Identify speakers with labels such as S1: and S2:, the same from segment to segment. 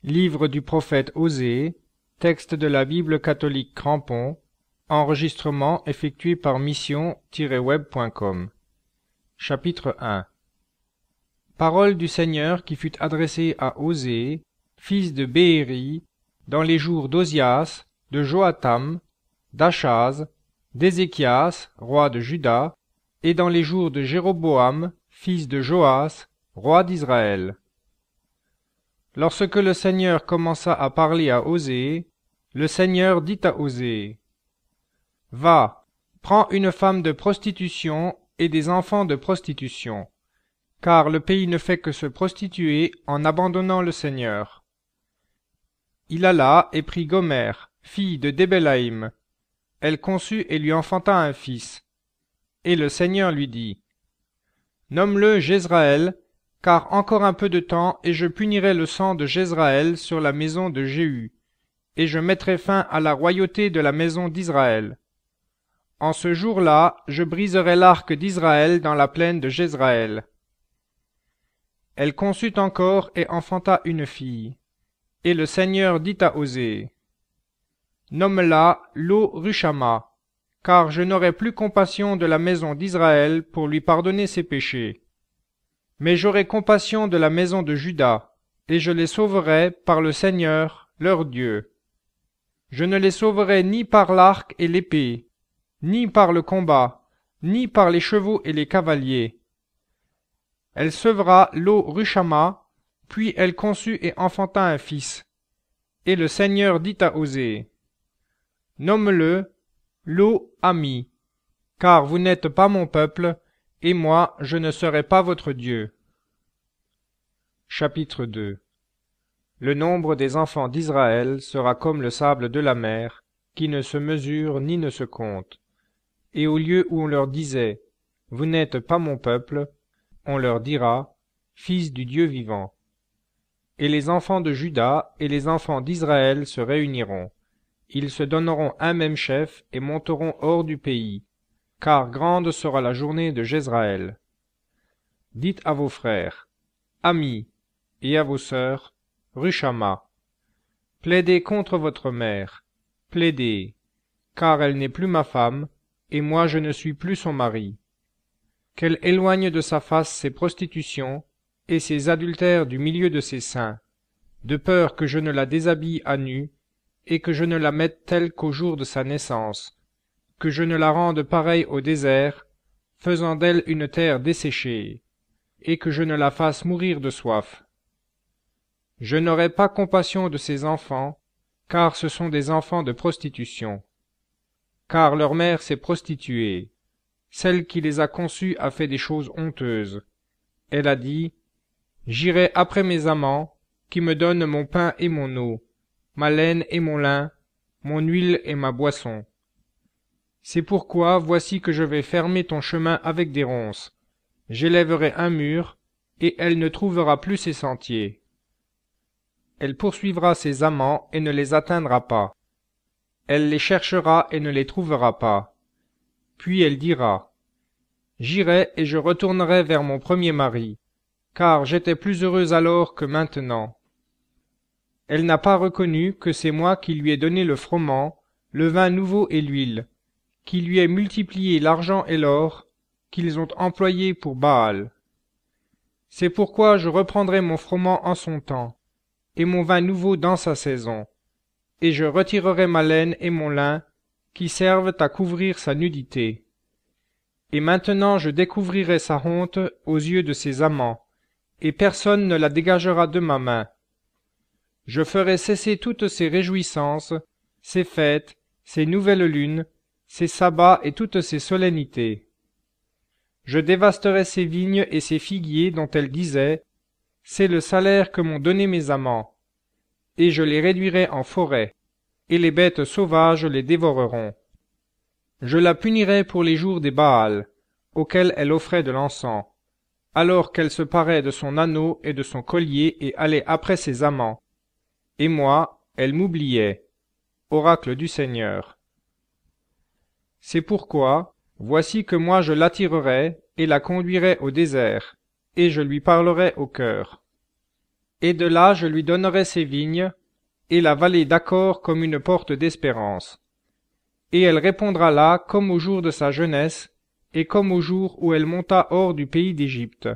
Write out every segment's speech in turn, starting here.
S1: Livre du prophète Osée, texte de la Bible catholique Crampon, enregistrement effectué par mission-web.com. Chapitre 1. Parole du Seigneur qui fut adressée à Osée, fils de Béhéri, dans les jours d'Ozias, de Joatam, d'Achaz, d'Ézéchias, roi de Juda, et dans les jours de Jéroboam, fils de Joas, roi d'Israël. Lorsque le Seigneur commença à parler à Osée, le Seigneur dit à Osée, « Va, prends une femme de prostitution et des enfants de prostitution, car le pays ne fait que se prostituer en abandonnant le Seigneur. » Il alla et prit Gomer, fille de Débelaïm. Elle conçut et lui enfanta un fils. Et le Seigneur lui dit, « Nomme-le Jezraël, car encore un peu de temps, et je punirai le sang de Jezraël sur la maison de Jéhu, et je mettrai fin à la royauté de la maison d'Israël. En ce jour-là, je briserai l'arc d'Israël dans la plaine de Jezraël. » Elle conçut encore et enfanta une fille. Et le Seigneur dit à Osée, « Nomme-la Lo-Rushama, car je n'aurai plus compassion de la maison d'Israël pour lui pardonner ses péchés. Mais j'aurai compassion de la maison de Juda, et je les sauverai par le Seigneur, leur Dieu. Je ne les sauverai ni par l'arc et l'épée, ni par le combat, ni par les chevaux et les cavaliers. » Elle sevra Lo-Rushama, puis elle conçut et enfanta un fils. Et le Seigneur dit à Osée, « Nomme-le Lo-Ami, car vous n'êtes pas mon peuple, et moi je ne serai pas votre Dieu. » Chapitre 2. Le nombre des enfants d'Israël sera comme le sable de la mer, qui ne se mesure ni ne se compte. Et au lieu où on leur disait, « Vous n'êtes pas mon peuple », on leur dira, « Fils du Dieu vivant. » Et les enfants de Juda et les enfants d'Israël se réuniront. Ils se donneront un même chef et monteront hors du pays, car grande sera la journée de Jezraël. Dites à vos frères, Amis, et à vos sœurs, Rushama. Plaidez contre votre mère, plaidez, car elle n'est plus ma femme, et moi je ne suis plus son mari. Qu'elle éloigne de sa face ses prostitutions et ses adultères du milieu de ses seins, de peur que je ne la déshabille à nu, et que je ne la mette telle qu'au jour de sa naissance, que je ne la rende pareille au désert, faisant d'elle une terre desséchée, et que je ne la fasse mourir de soif. Je n'aurai pas compassion de ces enfants, car ce sont des enfants de prostitution. Car leur mère s'est prostituée, celle qui les a conçus a fait des choses honteuses. Elle a dit, « J'irai après mes amants, qui me donnent mon pain et mon eau, ma laine et mon lin, mon huile et ma boisson. C'est pourquoi voici que je vais fermer ton chemin avec des ronces. J'élèverai un mur, et elle ne trouvera plus ses sentiers. Elle poursuivra ses amants et ne les atteindra pas. Elle les cherchera et ne les trouvera pas. Puis elle dira, « J'irai et je retournerai vers mon premier mari, car j'étais plus heureuse alors que maintenant. » Elle n'a pas reconnu que c'est moi qui lui ai donné le froment, le vin nouveau et l'huile, qui lui ai multiplié l'argent et l'or, qu'ils ont employé pour Baal. C'est pourquoi je reprendrai mon froment en son temps, et mon vin nouveau dans sa saison, et je retirerai ma laine et mon lin, qui servent à couvrir sa nudité. Et maintenant je découvrirai sa honte aux yeux de ses amants, et personne ne la dégagera de ma main. Je ferai cesser toutes ses réjouissances, ses fêtes, ses nouvelles lunes, ses sabbats et toutes ses solennités. Je dévasterai ses vignes et ses figuiers dont elle disait, « C'est le salaire que m'ont donné mes amants. » Et je les réduirai en forêt, et les bêtes sauvages les dévoreront. Je la punirai pour les jours des Baals, auxquels elle offrait de l'encens, alors qu'elle se parait de son anneau et de son collier et allait après ses amants. Et moi, elle m'oubliait. Oracle du Seigneur. C'est pourquoi, voici que moi je l'attirerai et la conduirai au désert, et je lui parlerai au cœur. et de là je lui donnerai ses vignes, et la vallée d'Achor comme une porte d'espérance. Et elle répondra là comme au jour de sa jeunesse, et comme au jour où elle monta hors du pays d'Égypte.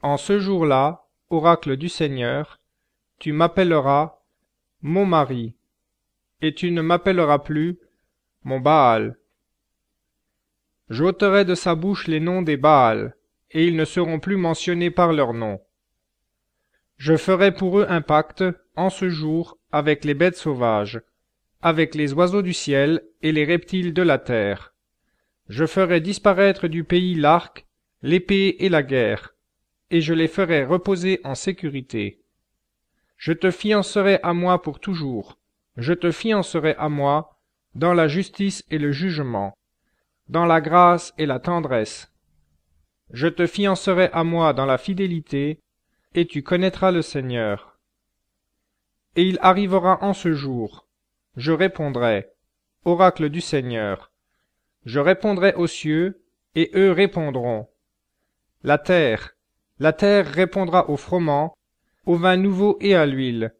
S1: En ce jour-là, oracle du Seigneur, tu m'appelleras mon mari, et tu ne m'appelleras plus mon Baal. J'ôterai de sa bouche les noms des Baals, et ils ne seront plus mentionnés par leur nom. Je ferai pour eux un pacte, en ce jour, avec les bêtes sauvages, avec les oiseaux du ciel et les reptiles de la terre. Je ferai disparaître du pays l'arc, l'épée et la guerre, et je les ferai reposer en sécurité. Je te fiancerai à moi pour toujours, je te fiancerai à moi dans la justice et le jugement, dans la grâce et la tendresse. Je te fiancerai à moi dans la fidélité, et tu connaîtras le Seigneur. Et il arrivera en ce jour, je répondrai, oracle du Seigneur. Je répondrai aux cieux, et eux répondront. La terre répondra au froment, au vin nouveau et à l'huile,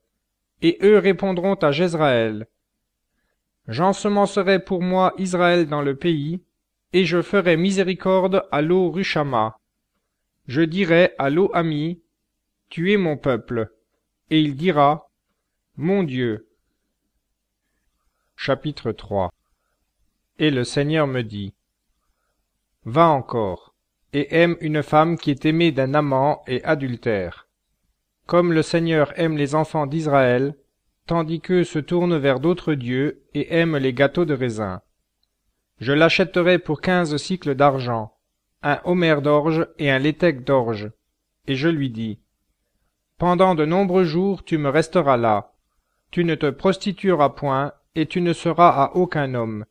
S1: et eux répondront à Jezraël. J'ensemencerai pour moi Israël dans le pays, et je ferai miséricorde à l'eau Rushama. Je dirai à l'eau Ami, tu es mon peuple, et il dira, mon Dieu. Chapitre 3. Et le Seigneur me dit, va encore, et aime une femme qui est aimée d'un amant et adultère, comme le Seigneur aime les enfants d'Israël, tandis qu'eux se tournent vers d'autres dieux et aiment les gâteaux de raisin. Je l'achèterai pour 15 cycles d'argent, un homer d'orge et un léthec d'orge, et je lui dis, pendant de nombreux jours tu me resteras là, tu ne te prostitueras point, et tu ne seras à aucun homme,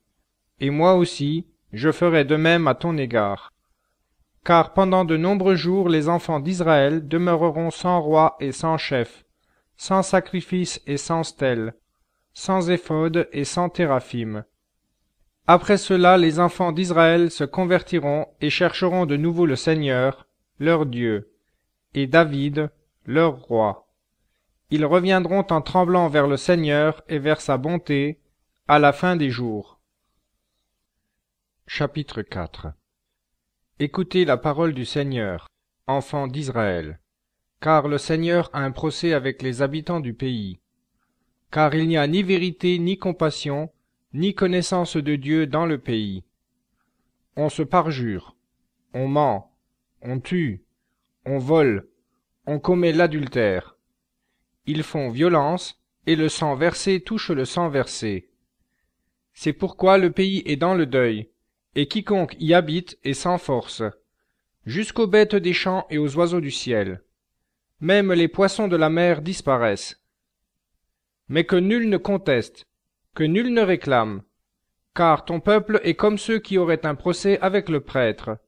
S1: et moi aussi, je ferai de même à ton égard. Car pendant de nombreux jours les enfants d'Israël demeureront sans roi et sans chef, sans sacrifice et sans stèle, sans éphod et sans téraphim. Après cela les enfants d'Israël se convertiront et chercheront de nouveau le Seigneur, leur Dieu, et David, leur roi. Ils reviendront en tremblant vers le Seigneur et vers sa bonté, à la fin des jours. Chapitre 4. Écoutez la parole du Seigneur, enfants d'Israël, car le Seigneur a un procès avec les habitants du pays. Car il n'y a ni vérité, ni compassion, ni connaissance de Dieu dans le pays. On se parjure, on ment, on tue, on vole, on commet l'adultère. Ils font violence, et le sang versé touche le sang versé. C'est pourquoi le pays est dans le deuil, et quiconque y habite est sans force, jusqu'aux bêtes des champs et aux oiseaux du ciel. Même les poissons de la mer disparaissent. Mais que nul ne conteste, que nul ne réclame, car ton peuple est comme ceux qui auraient un procès avec le prêtre.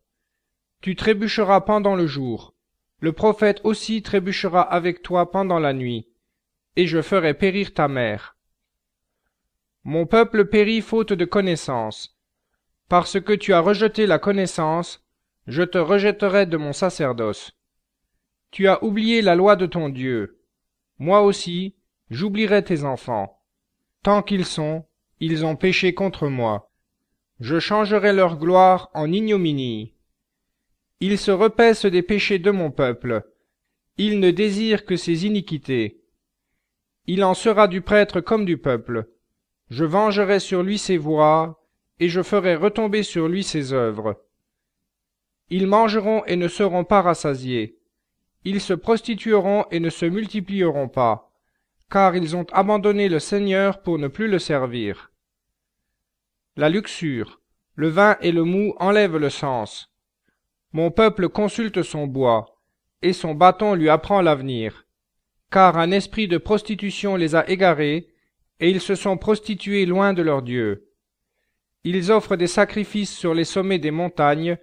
S1: Tu trébucheras pendant le jour, le prophète aussi trébuchera avec toi pendant la nuit, et je ferai périr ta mère. Mon peuple périt faute de connaissance. Parce que tu as rejeté la connaissance, je te rejetterai de mon sacerdoce. Tu as oublié la loi de ton Dieu. Moi aussi, j'oublierai tes enfants. Tant qu'ils sont, ils ont péché contre moi. Je changerai leur gloire en ignominie. Ils se repaissent des péchés de mon peuple. Ils ne désirent que ses iniquités. Il en sera du prêtre comme du peuple. Je vengerai sur lui ses voies, et je ferai retomber sur lui ses œuvres. Ils mangeront et ne seront pas rassasiés. Ils se prostitueront et ne se multiplieront pas, car ils ont abandonné le Seigneur pour ne plus le servir. La luxure, le vin et le mou enlèvent le sens. Mon peuple consulte son bois, et son bâton lui apprend l'avenir, car un esprit de prostitution les a égarés, et ils se sont prostitués loin de leur Dieu. Ils offrent des sacrifices sur les sommets des montagnes,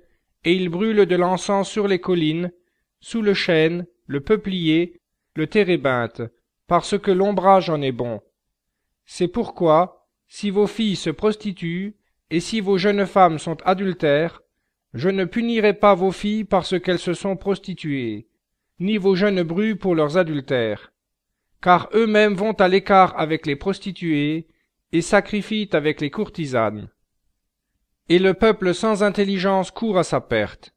S1: et ils brûlent de l'encens sur les collines, sous le chêne, le peuplier, le térébinthe, parce que l'ombrage en est bon. C'est pourquoi, si vos filles se prostituent, et si vos jeunes femmes sont adultères, je ne punirai pas vos filles parce qu'elles se sont prostituées. ni vos jeunes brus pour leurs adultères, car eux-mêmes vont à l'écart avec les prostituées et sacrifient avec les courtisanes. Et le peuple sans intelligence court à sa perte.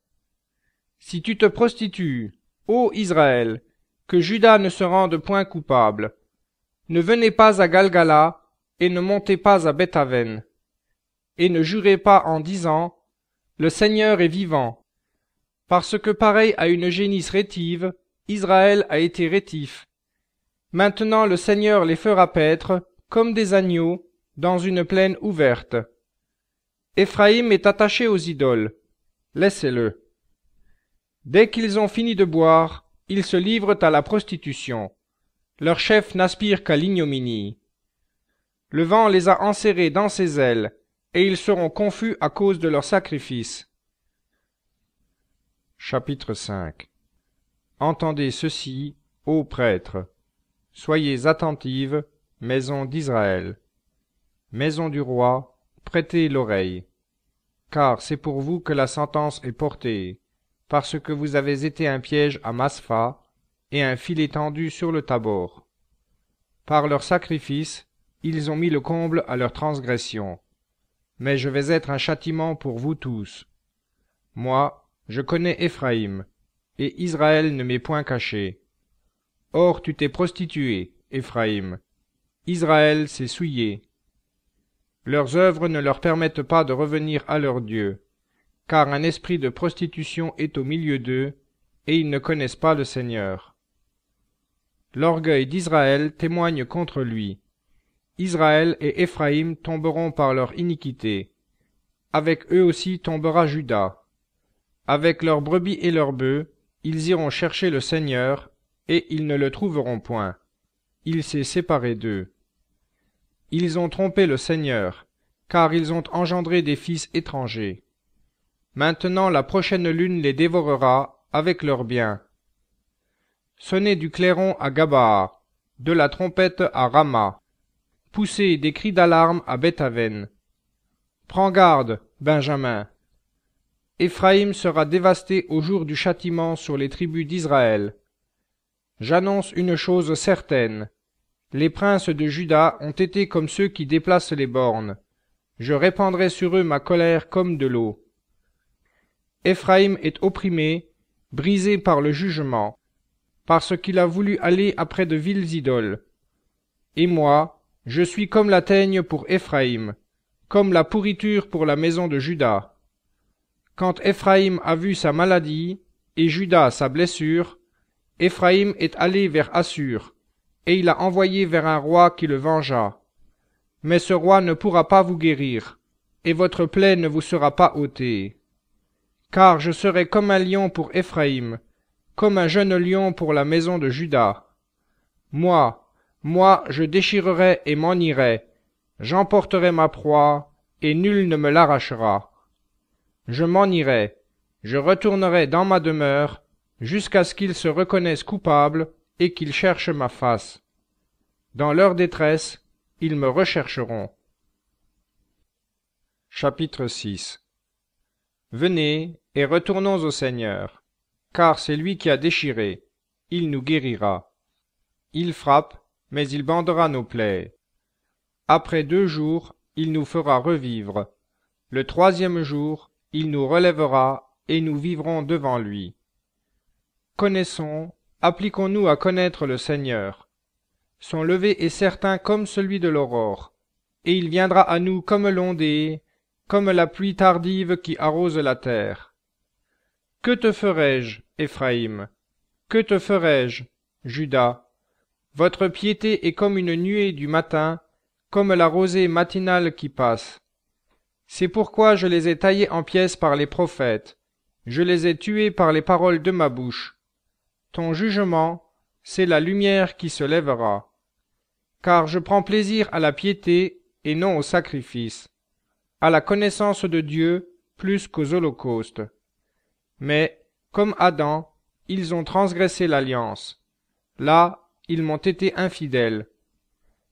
S1: Si tu te prostitues, ô Israël, que Juda ne se rende point coupable, ne venez pas à Galgala et ne montez pas à Beth-Aven, et ne jurez pas en disant « Le Seigneur est vivant », parce que pareil à une génisse rétive, Israël a été rétif. Maintenant le Seigneur les fera paître, comme des agneaux, dans une plaine ouverte. Éphraïm est attaché aux idoles, laissez-le. Dès qu'ils ont fini de boire, ils se livrent à la prostitution. Leur chef n'aspire qu'à l'ignominie. Le vent les a enserrés dans ses ailes, et ils seront confus à cause de leurs sacrifices. Chapitre 5. Entendez ceci, ô prêtres. Soyez attentives, maison d'Israël. Maison du roi, prêtez l'oreille. Car c'est pour vous que la sentence est portée, parce que vous avez été un piège à Maspha, et un filet tendu sur le Tabor. Par leurs sacrifices, ils ont mis le comble à leur transgression. Mais je vais être un châtiment pour vous tous. Moi, je connais Éphraïm, et Israël ne m'est point caché. Or tu t'es prostitué, Éphraïm. Israël s'est souillé. Leurs œuvres ne leur permettent pas de revenir à leur Dieu, car un esprit de prostitution est au milieu d'eux, et ils ne connaissent pas le Seigneur. L'orgueil d'Israël témoigne contre lui. Israël et Éphraïm tomberont par leur iniquité. Avec eux aussi tombera Juda. Avec leurs brebis et leurs bœufs, ils iront chercher le Seigneur, et ils ne le trouveront point. Il s'est séparé d'eux. Ils ont trompé le Seigneur, car ils ont engendré des fils étrangers. Maintenant la prochaine lune les dévorera avec leurs biens. Sonnez du clairon à Gabaa, de la trompette à Rama. Poussez des cris d'alarme à Beth-Aven. Prends garde, Benjamin. Éphraïm sera dévasté au jour du châtiment sur les tribus d'Israël. J'annonce une chose certaine. Les princes de Juda ont été comme ceux qui déplacent les bornes. Je répandrai sur eux ma colère comme de l'eau. Éphraïm est opprimé, brisé par le jugement, parce qu'il a voulu aller après de viles idoles. Et moi, je suis comme la teigne pour Éphraïm, comme la pourriture pour la maison de Juda. Quand Éphraïm a vu sa maladie, et Juda sa blessure, Éphraïm est allé vers Assur, et il a envoyé vers un roi qui le vengea. Mais ce roi ne pourra pas vous guérir, et votre plaie ne vous sera pas ôtée. Car je serai comme un lion pour Éphraïm, comme un jeune lion pour la maison de Juda. Moi, je déchirerai et m'en irai, j'emporterai ma proie, et nul ne me l'arrachera. Je m'en irai, je retournerai dans ma demeure, jusqu'à ce qu'ils se reconnaissent coupables et qu'ils cherchent ma face. Dans leur détresse, ils me rechercheront. Chapitre 6. Venez et retournons au Seigneur, car c'est lui qui a déchiré, il nous guérira. Il frappe, mais il bandera nos plaies. Après 2 jours, il nous fera revivre. Le 3e jour, il nous relèvera, et nous vivrons devant lui. Connaissons, appliquons-nous à connaître le Seigneur. Son lever est certain comme celui de l'aurore, et il viendra à nous comme l'ondée, comme la pluie tardive qui arrose la terre. Que te ferai-je, Éphraïm? Que te ferai-je, Juda? Votre piété est comme une nuée du matin, comme la rosée matinale qui passe. C'est pourquoi je les ai taillés en pièces par les prophètes, je les ai tués par les paroles de ma bouche. Ton jugement, c'est la lumière qui se lèvera. Car je prends plaisir à la piété et non au sacrifice, à la connaissance de Dieu plus qu'aux holocaustes. Mais, comme Adam, ils ont transgressé l'alliance. Là, ils m'ont été infidèles.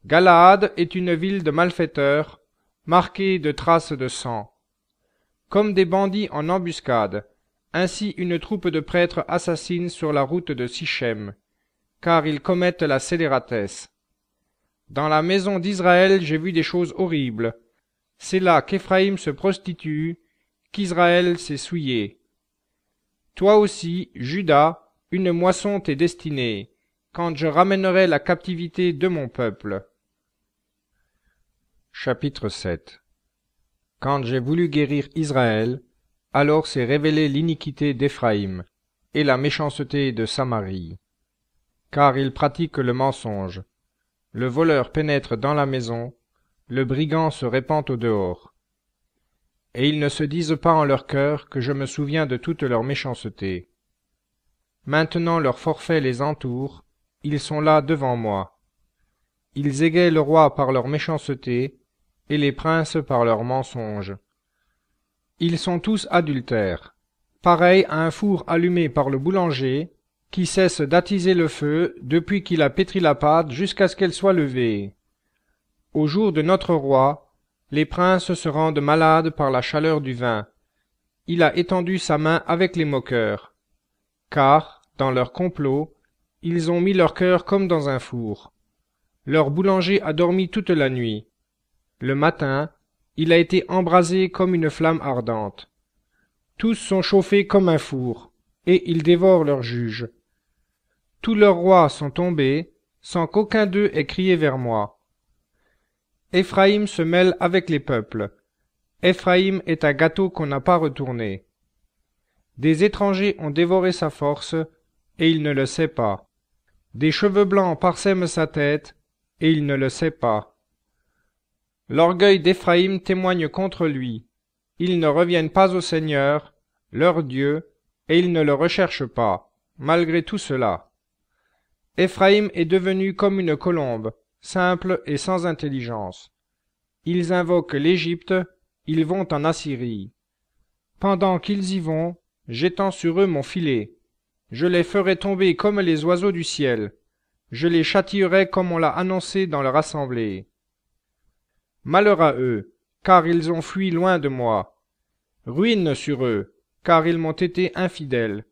S1: Galaad est une ville de malfaiteurs, marquée de traces de sang. Comme des bandits en embuscade, Ainsi une troupe de prêtres assassine sur la route de Sichem, car ils commettent la scélératesse. Dans la maison d'Israël j'ai vu des choses horribles. C'est là qu'Éphraïm se prostitue, qu'Israël s'est souillé. Toi aussi, Juda, une moisson t'est destinée, quand je ramènerai la captivité de mon peuple. Chapitre 7. Quand j'ai voulu guérir Israël, alors s'est révélée l'iniquité d'Éphraïm et la méchanceté de Samarie. Car ils pratiquent le mensonge. Le voleur pénètre dans la maison, le brigand se répand au dehors. Et ils ne se disent pas en leur cœur que je me souviens de toute leur méchanceté. Maintenant leur forfait les entoure, ils sont là devant moi. Ils égayent le roi par leur méchanceté, et les princes par leurs mensonges. Ils sont tous adultères, pareils à un four allumé par le boulanger, qui cesse d'attiser le feu depuis qu'il a pétri la pâte jusqu'à ce qu'elle soit levée. Au jour de notre roi, les princes se rendent malades par la chaleur du vin. Il a étendu sa main avec les moqueurs. Car, dans leur complot, ils ont mis leur cœur comme dans un four. Leur boulanger a dormi toute la nuit. Le matin, il a été embrasé comme une flamme ardente. Tous sont chauffés comme un four, et ils dévorent leurs juges. Tous leurs rois sont tombés, sans qu'aucun d'eux ait crié vers moi. Éphraïm se mêle avec les peuples. Éphraïm est un gâteau qu'on n'a pas retourné. Des étrangers ont dévoré sa force, et il ne le sait pas. Des cheveux blancs parsèment sa tête, et il ne le sait pas. L'orgueil d'Éphraïm témoigne contre lui. Ils ne reviennent pas au Seigneur, leur Dieu, et ils ne le recherchent pas, malgré tout cela. Éphraïm est devenu comme une colombe, simple et sans intelligence. Ils invoquent l'Égypte, ils vont en Assyrie. Pendant qu'ils y vont, j'étends sur eux mon filet. Je les ferai tomber comme les oiseaux du ciel. Je les châtierai comme on l'a annoncé dans leur assemblée. Malheur à eux, car ils ont fui loin de moi. Ruine sur eux, car ils m'ont été infidèles.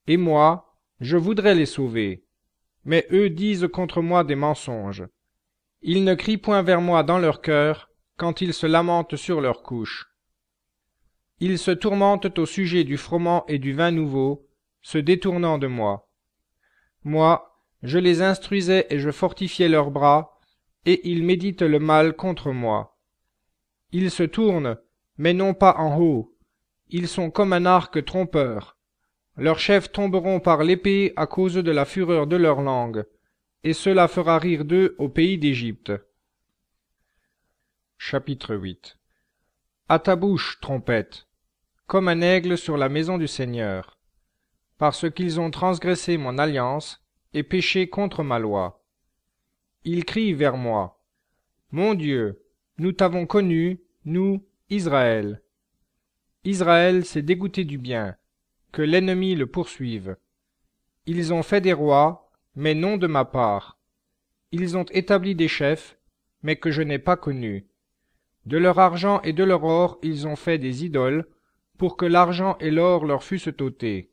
S1: Et moi, je voudrais les sauver. Mais eux disent contre moi des mensonges. Ils ne crient point vers moi dans leur cœur, quand ils se lamentent sur leur couche. Ils se tourmentent au sujet du froment et du vin nouveau, se détournant de moi. Moi, je les instruisais et je fortifiais leurs bras, et ils méditent le mal contre moi. Ils se tournent, mais non pas en haut. Ils sont comme un arc trompeur. Leurs chefs tomberont par l'épée à cause de la fureur de leur langue, et cela fera rire d'eux au pays d'Égypte. Chapitre 8. À ta bouche, trompette, comme un aigle sur la maison du Seigneur, parce qu'ils ont transgressé mon alliance et péché contre ma loi. Ils crient vers moi. Mon Dieu, nous t'avons connu, nous, Israël. Israël s'est dégoûté du bien, que l'ennemi le poursuive. Ils ont fait des rois, mais non de ma part. Ils ont établi des chefs, mais que je n'ai pas connus. De leur argent et de leur or ils ont fait des idoles, pour que l'argent et l'or leur fussent ôtés.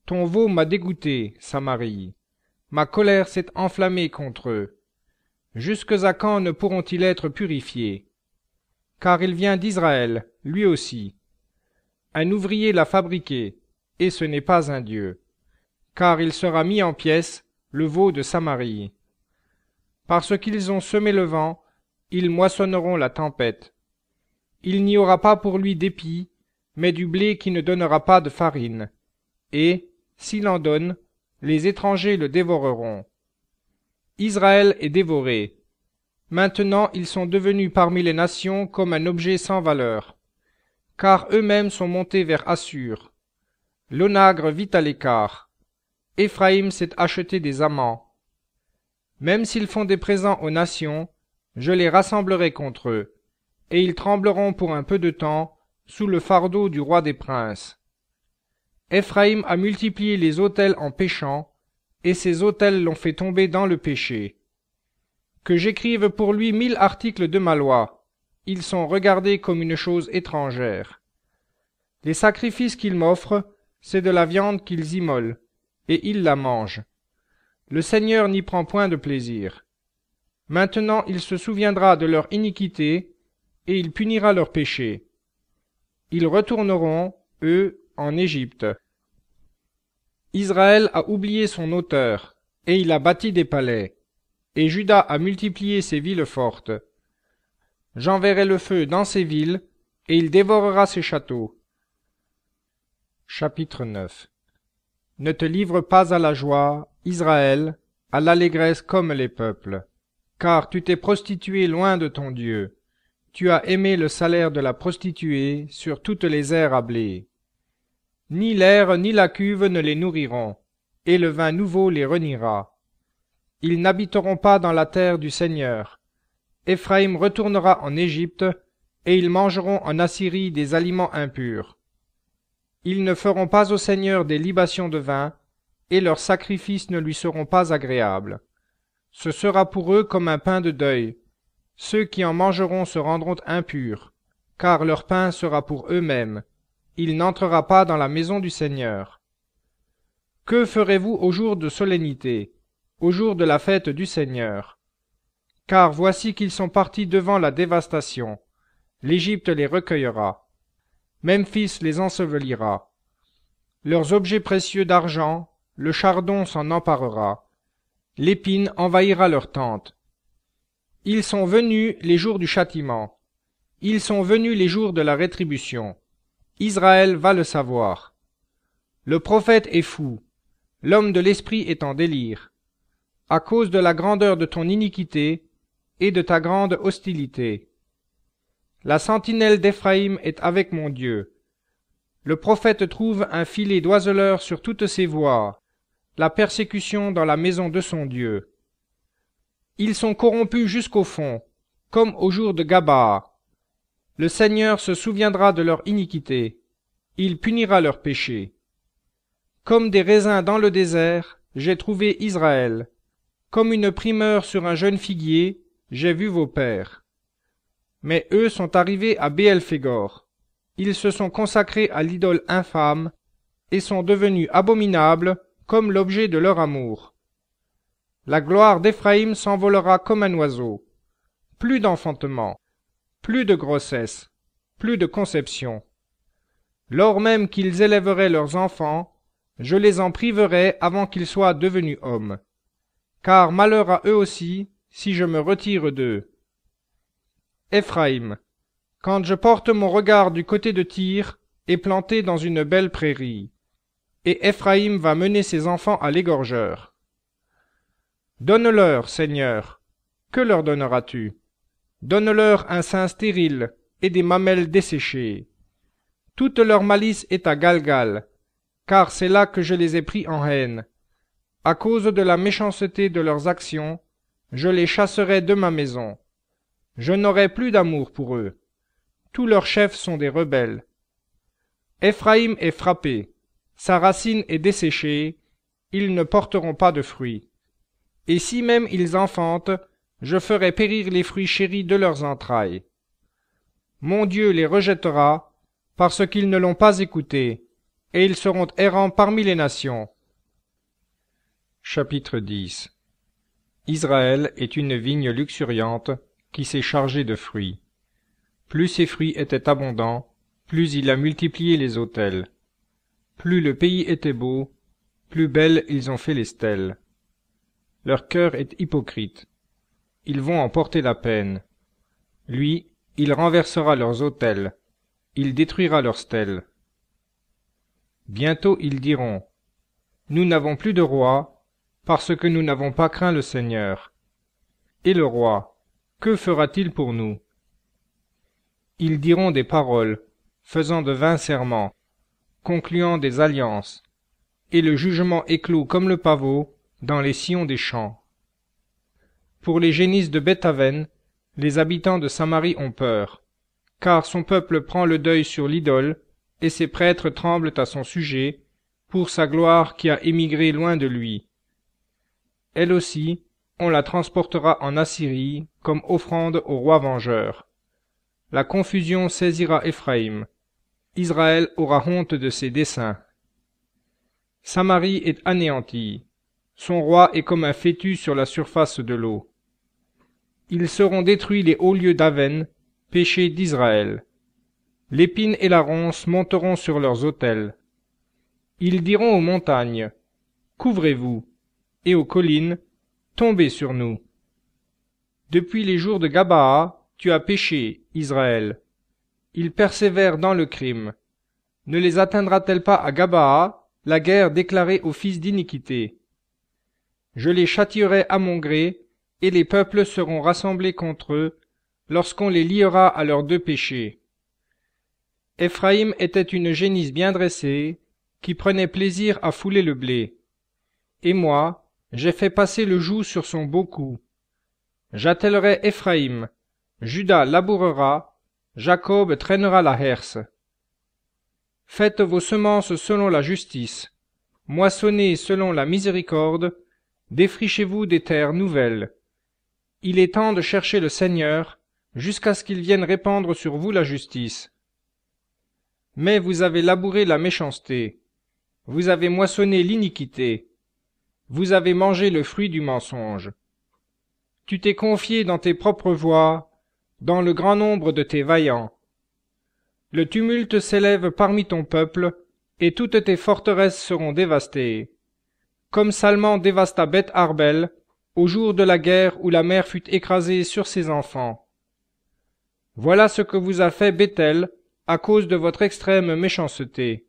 S1: Ton veau m'a dégoûté, Samarie. Ma colère s'est enflammée contre eux. Jusques à quand ne pourront-ils être purifiés? Car il vient d'Israël, lui aussi. Un ouvrier l'a fabriqué, et ce n'est pas un dieu. Car il sera mis en pièces, le veau de Samarie. Parce qu'ils ont semé le vent, ils moissonneront la tempête. Il n'y aura pas pour lui d'épi, mais du blé qui ne donnera pas de farine. Et, s'il en donne, les étrangers le dévoreront. Israël est dévoré. Maintenant ils sont devenus parmi les nations comme un objet sans valeur, car eux-mêmes sont montés vers Assur. L'onagre vit à l'écart. Éphraïm s'est acheté des amants. Même s'ils font des présents aux nations, je les rassemblerai contre eux, et ils trembleront pour un peu de temps sous le fardeau du roi des princes. Éphraïm a multiplié les autels en péchant, et ses autels l'ont fait tomber dans le péché. Que j'écrive pour lui 1000 articles de ma loi, ils sont regardés comme une chose étrangère. Les sacrifices qu'ils m'offrent, c'est de la viande qu'ils immolent, et ils la mangent. Le Seigneur n'y prend point de plaisir. Maintenant il se souviendra de leur iniquité, et il punira leurs péchés. Ils retourneront, eux, en Égypte. Israël a oublié son auteur, et il a bâti des palais, et Juda a multiplié ses villes fortes. J'enverrai le feu dans ces villes, et il dévorera ses châteaux. Chapitre 9. Ne te livre pas à la joie, Israël, à l'allégresse comme les peuples, car tu t'es prostitué loin de ton Dieu. Tu as aimé le salaire de la prostituée sur toutes les aires à blé. Ni l'air ni la cuve ne les nourriront, et le vin nouveau les reniera. Ils n'habiteront pas dans la terre du Seigneur. Éphraïm retournera en Égypte, et ils mangeront en Assyrie des aliments impurs. Ils ne feront pas au Seigneur des libations de vin, et leurs sacrifices ne lui seront pas agréables. Ce sera pour eux comme un pain de deuil. Ceux qui en mangeront se rendront impurs, car leur pain sera pour eux-mêmes. Il n'entrera pas dans la maison du Seigneur. Que ferez-vous au jour de solennité, au jour de la fête du Seigneur? Car voici qu'ils sont partis devant la dévastation. L'Égypte les recueillera. Memphis les ensevelira. Leurs objets précieux d'argent, le chardon s'en emparera. L'épine envahira leurs tentes. Ils sont venus les jours du châtiment. Ils sont venus les jours de la rétribution. Israël va le savoir. Le prophète est fou. L'homme de l'esprit est en délire. À cause de la grandeur de ton iniquité et de ta grande hostilité. La sentinelle d'Éphraïm est avec mon Dieu. Le prophète trouve un filet d'oiseleurs sur toutes ses voies, la persécution dans la maison de son Dieu. Ils sont corrompus jusqu'au fond, comme au jour de Gabaa. Le Seigneur se souviendra de leur iniquité, il punira leurs péchés. Comme des raisins dans le désert, j'ai trouvé Israël. Comme une primeur sur un jeune figuier, j'ai vu vos pères. Mais eux sont arrivés à Béel-Phégor. Ils se sont consacrés à l'idole infâme et sont devenus abominables comme l'objet de leur amour. La gloire d'Éphraïm s'envolera comme un oiseau. Plus d'enfantement, plus de grossesse, plus de conception. Lors même qu'ils élèveraient leurs enfants, je les en priverai avant qu'ils soient devenus hommes. Car malheur à eux aussi, si je me retire d'eux. Éphraïm, quand je porte mon regard du côté de Tyr, est planté dans une belle prairie, et Éphraïm va mener ses enfants à l'égorgeur. Donne-leur, Seigneur, que leur donneras-tu? Donne-leur un sein stérile et des mamelles desséchées. Toute leur malice est à Galgal, car c'est là que je les ai pris en haine. À cause de la méchanceté de leurs actions, je les chasserai de ma maison. Je n'aurai plus d'amour pour eux. Tous leurs chefs sont des rebelles. Éphraïm est frappé, sa racine est desséchée, ils ne porteront pas de fruits. Et si même ils enfantent, je ferai périr les fruits chéris de leurs entrailles. Mon Dieu les rejettera, parce qu'ils ne l'ont pas écouté, et ils seront errants parmi les nations. Chapitre 10. Israël est une vigne luxuriante qui s'est chargée de fruits. Plus ses fruits étaient abondants, plus il a multiplié les autels. Plus le pays était beau, plus belles ils ont fait les stèles. Leur cœur est hypocrite. Ils vont en porter la peine. Lui, il renversera leurs autels. Il détruira leurs stèles. Bientôt ils diront, « Nous n'avons plus de roi, parce que nous n'avons pas craint le Seigneur. » Et le roi, que fera-t-il pour nous? Ils diront des paroles, faisant de vains serments, concluant des alliances, et le jugement éclot comme le pavot dans les sillons des champs. Pour les génisses de Beth-Aven, les habitants de Samarie ont peur, car son peuple prend le deuil sur l'idole, et ses prêtres tremblent à son sujet, pour sa gloire qui a émigré loin de lui. Elle aussi, on la transportera en Assyrie comme offrande au roi vengeur. La confusion saisira Éphraïm. Israël aura honte de ses desseins. Samarie est anéantie. Son roi est comme un fœtus sur la surface de l'eau. Ils seront détruits les hauts lieux d'Aven, péché d'Israël. L'épine et la ronce monteront sur leurs autels. Ils diront aux montagnes, couvrez-vous, et aux collines, tombez sur nous. Depuis les jours de Gabaa, tu as péché, Israël. Ils persévèrent dans le crime. Ne les atteindra-t-elle pas à Gabaa, la guerre déclarée aux fils d'iniquité? Je les châtierai à mon gré, et les peuples seront rassemblés contre eux, lorsqu'on les liera à leurs deux péchés. Éphraïm était une génisse bien dressée, qui prenait plaisir à fouler le blé. Et moi, j'ai fait passer le joug sur son beau cou. J'attellerai Éphraïm, Juda labourera, Jacob traînera la herse. Faites vos semences selon la justice, moissonnez selon la miséricorde, défrichez-vous des terres nouvelles. Il est temps de chercher le Seigneur, jusqu'à ce qu'il vienne répandre sur vous la justice. Mais vous avez labouré la méchanceté, vous avez moissonné l'iniquité, vous avez mangé le fruit du mensonge. Tu t'es confié dans tes propres voies, dans le grand nombre de tes vaillants. Le tumulte s'élève parmi ton peuple, et toutes tes forteresses seront dévastées. Comme Salman dévasta Beth Arbel, au jour de la guerre où la mer fut écrasée sur ses enfants. Voilà ce que vous a fait Béthel, à cause de votre extrême méchanceté.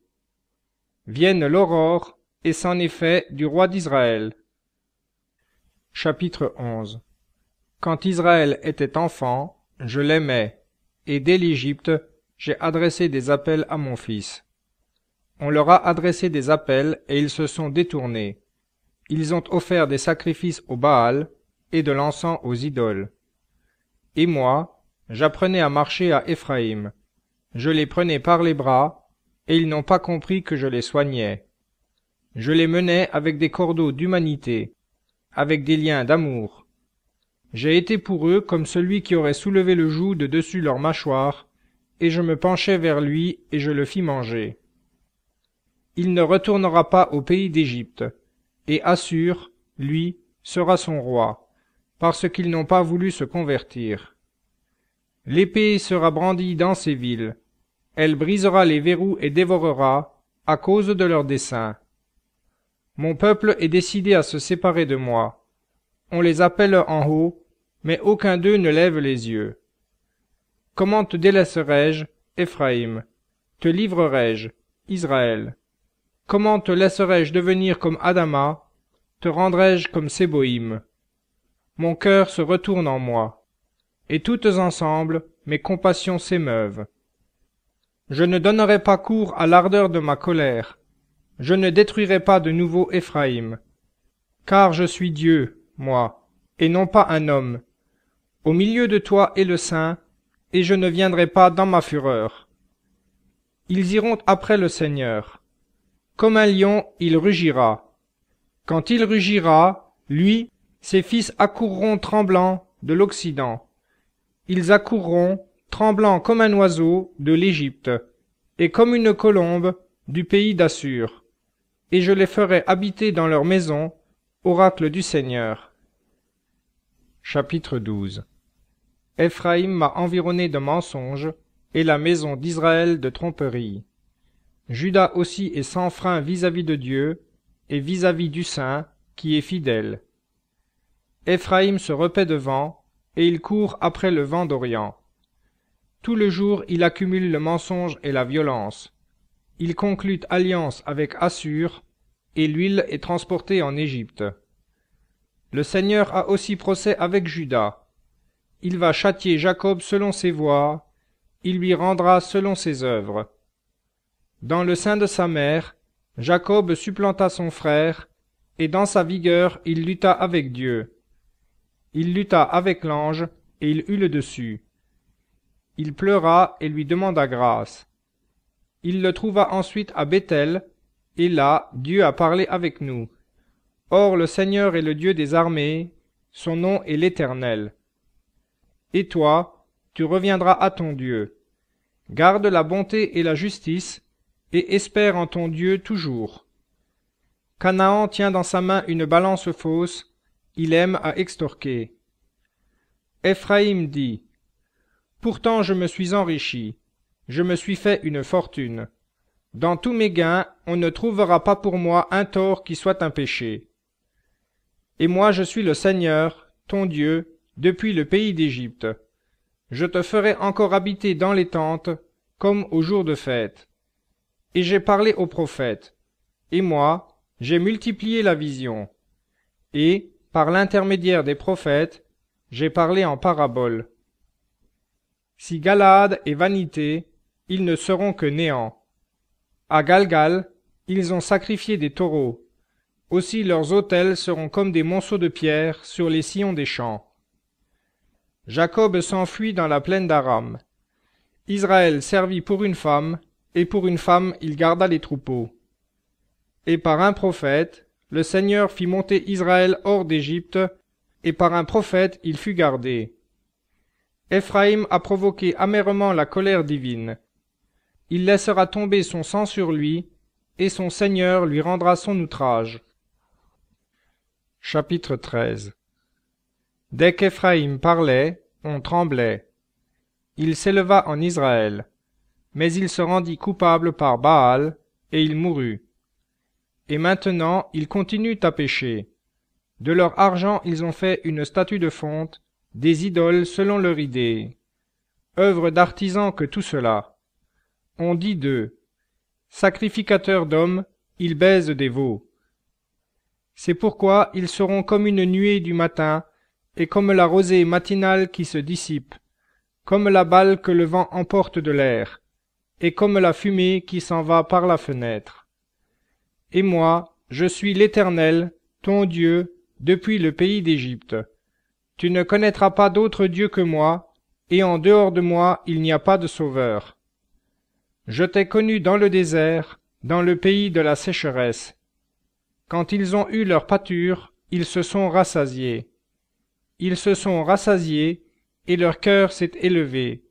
S1: Vienne l'aurore, et c'en est fait du roi d'Israël. Chapitre 11. Quand Israël était enfant, je l'aimais, et dès l'Égypte, j'ai adressé des appels à mon fils. On leur a adressé des appels, et ils se sont détournés. Ils ont offert des sacrifices au Baal, et de l'encens aux idoles. Et moi, j'apprenais à marcher à Éphraïm. Je les prenais par les bras, et ils n'ont pas compris que je les soignais. Je les menais avec des cordeaux d'humanité, avec des liens d'amour. J'ai été pour eux comme celui qui aurait soulevé le joug de dessus leur mâchoire, et je me penchai vers lui, et je le fis manger. Il ne retournera pas au pays d'Égypte, et Assur, lui, sera son roi, parce qu'ils n'ont pas voulu se convertir. L'épée sera brandie dans ces villes, elle brisera les verrous et dévorera, à cause de leurs desseins. Mon peuple est décidé à se séparer de moi. On les appelle en haut, mais aucun d'eux ne lève les yeux. Comment te délaisserai-je, Éphraïm? Te livrerai-je, Israël? Comment te laisserai-je devenir comme Adama? Te rendrai-je comme Séboïm? Mon cœur se retourne en moi, et toutes ensemble mes compassions s'émeuvent. Je ne donnerai pas cours à l'ardeur de ma colère, je ne détruirai pas de nouveau Éphraïm, car je suis Dieu, moi, et non pas un homme. Au milieu de toi est le Saint, et je ne viendrai pas dans ma fureur. Ils iront après le Seigneur. Comme un lion, il rugira. Quand il rugira, lui, ses fils accourront tremblants de l'Occident. Ils accourront, tremblants comme un oiseau, de l'Égypte, et comme une colombe, du pays d'Assur. Et je les ferai habiter dans leurs maisons, oracle du Seigneur. Chapitre 12. Éphraïm m'a environné de mensonges, et la maison d'Israël de tromperies. Juda aussi est sans frein vis-à-vis de Dieu, et vis-à-vis du Saint, qui est fidèle. Éphraïm se repaît de vent, et il court après le vent d'Orient. Tout le jour il accumule le mensonge et la violence. Il conclut alliance avec Assur, et l'huile est transportée en Égypte. Le Seigneur a aussi procès avec Juda. Il va châtier Jacob selon ses voies, il lui rendra selon ses œuvres. Dans le sein de sa mère, Jacob supplanta son frère, et dans sa vigueur il lutta avec Dieu. Il lutta avec l'ange, et il eut le dessus. Il pleura et lui demanda grâce. Il le trouva ensuite à Béthel, et là Dieu a parlé avec nous. Or le Seigneur est le Dieu des armées, son nom est l'Éternel. Et toi, tu reviendras à ton Dieu. Garde la bonté et la justice, et espère en ton Dieu toujours. Canaan tient dans sa main une balance fausse, il aime à extorquer. Éphraïm dit, pourtant je me suis enrichi, je me suis fait une fortune. Dans tous mes gains, on ne trouvera pas pour moi un tort qui soit un péché. Et moi je suis le Seigneur, ton Dieu, depuis le pays d'Égypte. Je te ferai encore habiter dans les tentes, comme au jour de fête. Et j'ai parlé aux prophètes. Et moi, j'ai multiplié la vision. Et, par l'intermédiaire des prophètes, j'ai parlé en paraboles. Si Galaad est vanité, ils ne seront que néant. À Galgal, ils ont sacrifié des taureaux. Aussi leurs autels seront comme des monceaux de pierre sur les sillons des champs. Jacob s'enfuit dans la plaine d'Aram. Israël servit pour une femme, et pour une femme il garda les troupeaux. Et par un prophète, le Seigneur fit monter Israël hors d'Égypte, et par un prophète il fut gardé. Éphraïm a provoqué amèrement la colère divine. Il laissera tomber son sang sur lui, et son Seigneur lui rendra son outrage. Chapitre 13. Dès qu'Éphraïm parlait, on tremblait. Il s'éleva en Israël, mais il se rendit coupable par Baal, et il mourut. Et maintenant ils continuent à pécher. De leur argent ils ont fait une statue de fonte, des idoles selon leur idée. Œuvre d'artisans que tout cela. On dit d'eux, sacrificateurs d'hommes, ils baisent des veaux. C'est pourquoi ils seront comme une nuée du matin, et comme la rosée matinale qui se dissipe, comme la balle que le vent emporte de l'air, et comme la fumée qui s'en va par la fenêtre. Et moi, je suis l'Éternel, ton Dieu, depuis le pays d'Égypte. Tu ne connaîtras pas d'autre Dieu que moi, et en dehors de moi il n'y a pas de sauveur. Je t'ai connu dans le désert, dans le pays de la sécheresse. Quand ils ont eu leur pâture, ils se sont rassasiés. Ils se sont rassasiés, et leur cœur s'est élevé,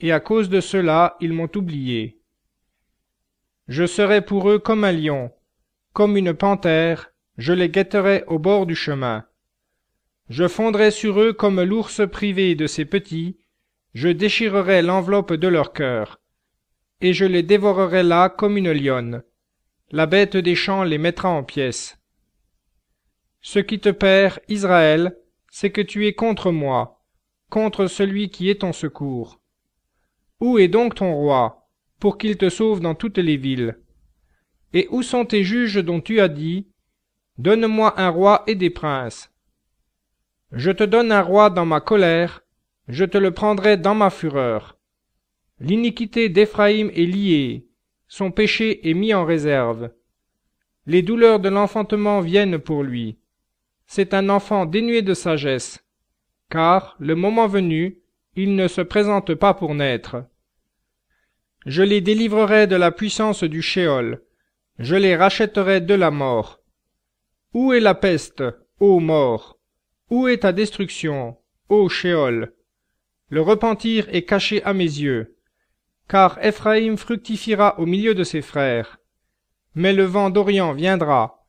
S1: et à cause de cela ils m'ont oublié. Je serai pour eux comme un lion, comme une panthère, je les guetterai au bord du chemin. Je fondrai sur eux comme l'ours privé de ses petits, je déchirerai l'enveloppe de leur cœur, et je les dévorerai là comme une lionne. La bête des champs les mettra en pièces. Ce qui te perd, Israël, c'est que tu es contre moi, contre celui qui est ton secours. Où est donc ton roi, pour qu'il te sauve dans toutes les villes? Et où sont tes juges dont tu as dit, donne-moi un roi et des princes? Je te donne un roi dans ma colère, je te le prendrai dans ma fureur. L'iniquité d'Éphraïm est liée, son péché est mis en réserve. Les douleurs de l'enfantement viennent pour lui. C'est un enfant dénué de sagesse, car, le moment venu, il ne se présente pas pour naître. Je les délivrerai de la puissance du Sheol, je les rachèterai de la mort. Où est la peste, ô mort? Où est ta destruction, ô Sheol? Le repentir est caché à mes yeux, car Éphraïm fructifiera au milieu de ses frères. Mais le vent d'Orient viendra,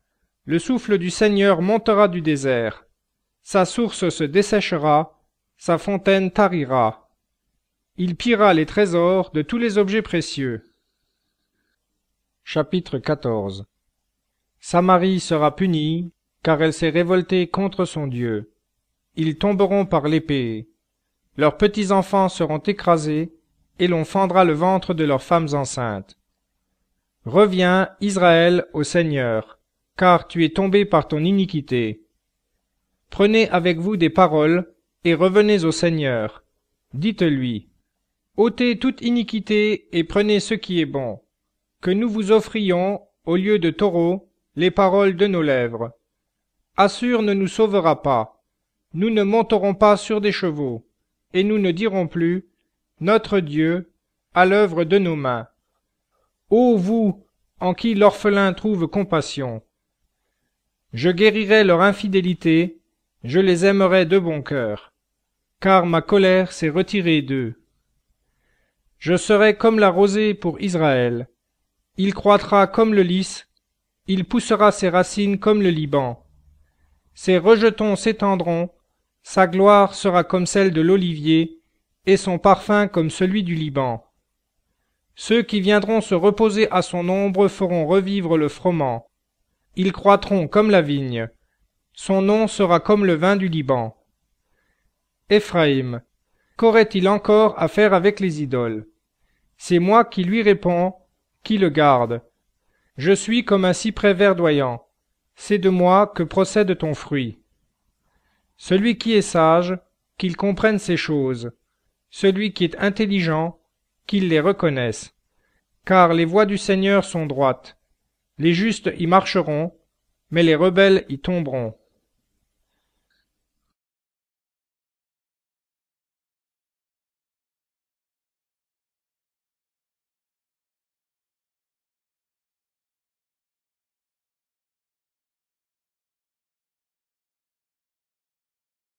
S1: le souffle du Seigneur montera du désert. Sa source se desséchera, sa fontaine tarira. Il pillera les trésors de tous les objets précieux. Chapitre 14. Samarie sera punie, car elle s'est révoltée contre son Dieu. Ils tomberont par l'épée. Leurs petits-enfants seront écrasés, et l'on fendra le ventre de leurs femmes enceintes. Reviens, Israël, au Seigneur, car tu es tombé par ton iniquité. Prenez avec vous des paroles, et revenez au Seigneur. Dites-lui, ôtez toute iniquité et prenez ce qui est bon, que nous vous offrions, au lieu de taureaux, les paroles de nos lèvres. Assur ne nous sauvera pas, nous ne monterons pas sur des chevaux, et nous ne dirons plus, notre Dieu, à l'œuvre de nos mains. Ô vous, en qui l'orphelin trouve compassion! Je guérirai leur infidélité, je les aimerai de bon cœur, car ma colère s'est retirée d'eux. Je serai comme la rosée pour Israël. Il croîtra comme le lys, il poussera ses racines comme le Liban. Ses rejetons s'étendront, sa gloire sera comme celle de l'olivier, et son parfum comme celui du Liban. Ceux qui viendront se reposer à son ombre feront revivre le froment. Ils croîtront comme la vigne. Son nom sera comme le vin du Liban. Éphraïm, qu'aurait-il encore à faire avec les idoles? C'est moi qui lui réponds, qui le garde. Je suis comme un cyprès verdoyant. C'est de moi que procède ton fruit. Celui qui est sage, qu'il comprenne ces choses. Celui qui est intelligent, qu'il les reconnaisse. Car les voies du Seigneur sont droites. Les justes y marcheront, mais les rebelles y tomberont.